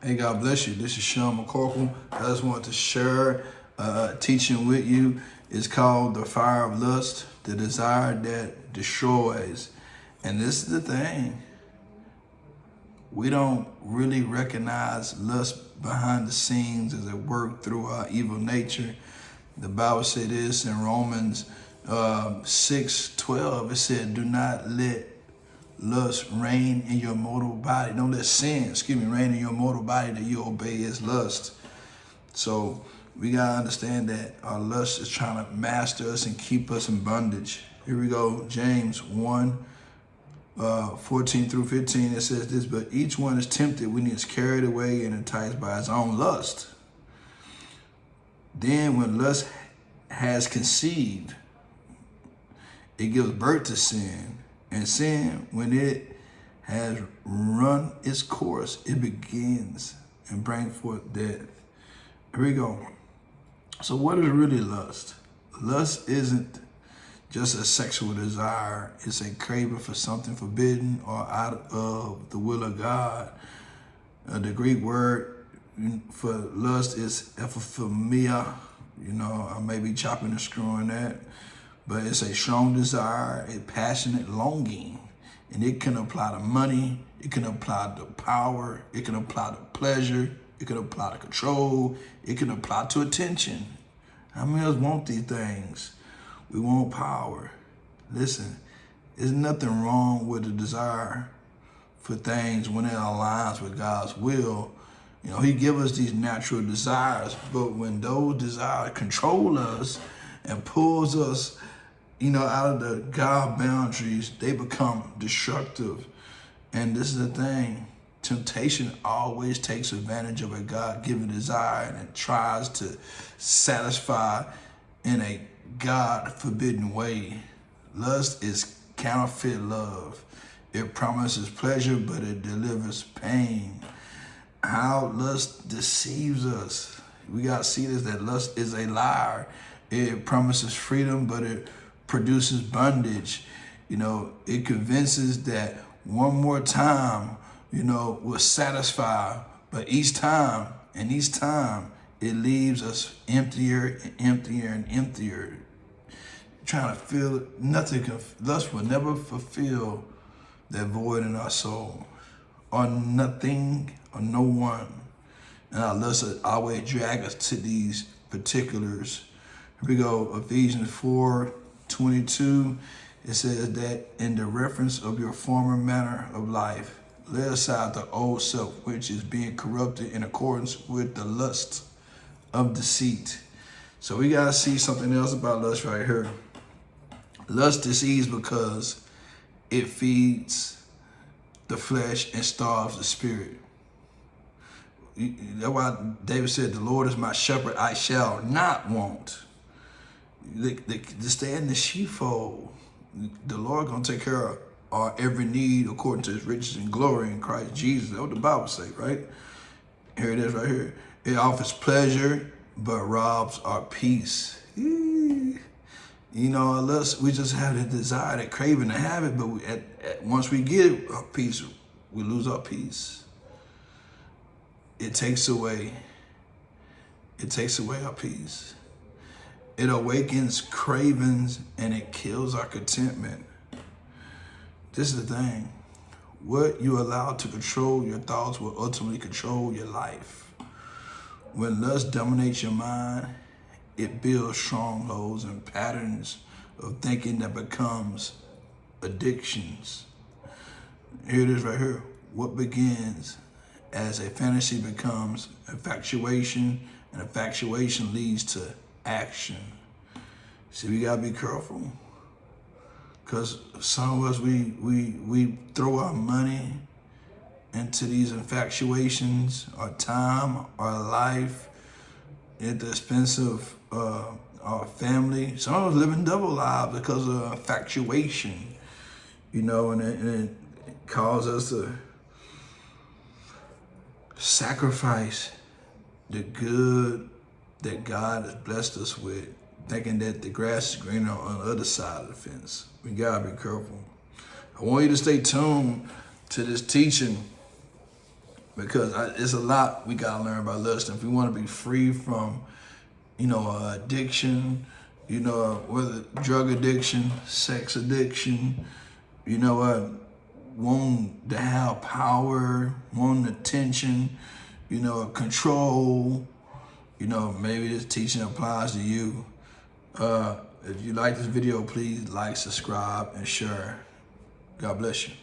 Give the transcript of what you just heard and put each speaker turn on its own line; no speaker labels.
Hey, God bless you. This is Sean McCorkle. I just want to share teaching with you. It's called The Fire of Lust, the desire that destroys. And this is the thing. We don't really recognize lust behind the scenes as it works through our evil nature. The Bible said this in Romans 6:12. It said, do not let lust reign in your mortal body. Don't let sin, reign in your mortal body that you obey his lust. So we got to understand that our lust is trying to master us and keep us in bondage. Here we go. James 1, 14 through 15. It says this, but each one is tempted when he is carried away and enticed by his own lust. Then when lust has conceived, it gives birth to sin. And sin, when it has run its course, it begins and brings forth death. Here we go. So what is really lust? Lust isn't just a sexual desire. It's a craving for something forbidden or out of the will of God. The Greek word for lust is epithumia. I may be chopping and screwing that. But it's a strong desire, a passionate longing. And it can apply to money, it can apply to power, it can apply to pleasure, it can apply to control, it can apply to attention. How many of us want these things? We want power. Listen, there's nothing wrong with the desire for things when it aligns with God's will. He gives us these natural desires, but when those desires control us and pulls us out of the God boundaries, they become destructive. And this is the thing. Temptation always takes advantage of a God-given desire and it tries to satisfy in a God-forbidden way. Lust is counterfeit love. It promises pleasure, but it delivers pain. How lust deceives us. We got to see this, that lust is a liar. It promises freedom, but it produces bondage. It convinces that one more time, will satisfy, but each time, it leaves us emptier and emptier and emptier. Trying to feel nothing. Lust will never fulfill that void in our soul, or nothing, or no one. And our lust will always drag us to these particulars. Here we go, Ephesians 4:22, it says that in the reference of your former manner of life, lay aside the old self, which is being corrupted in accordance with the lust of deceit. So we got to see something else about lust right here. Lust deceives because it feeds the flesh and starves the spirit. That's why David said, the Lord is my shepherd, I shall not want. To stay in the sheepfold, the Lord gonna take care of our every need according to his riches and glory in Christ Jesus. That's what the Bible say, right? Here it is right here. It offers pleasure, but robs our peace. Unless we just have the desire, that craving to have it, but once we get it, our peace, we lose our peace. It takes away our peace. It awakens cravings and it kills our contentment. This is the thing. What you allow to control your thoughts will ultimately control your life. When lust dominates your mind, it builds strongholds and patterns of thinking that becomes addictions. Here it is right here. What begins as a fantasy becomes infatuation, and infatuation leads to action. See, we gotta be careful, because some of us we throw our money into these infatuations, our time, our life, at the expense of our family. Some of us living double lives because of infatuation, and it causes us to sacrifice the good that God has blessed us with, thinking that the grass is greener on the other side of the fence. We gotta be careful. I want you to stay tuned to this teaching because it's a lot we gotta learn about lust. If we want to be free from, addiction, whether drug addiction, sex addiction, wanting to have power, wanting attention, control, maybe this teaching applies to you. If you like this video, please like, subscribe, and share. God bless you.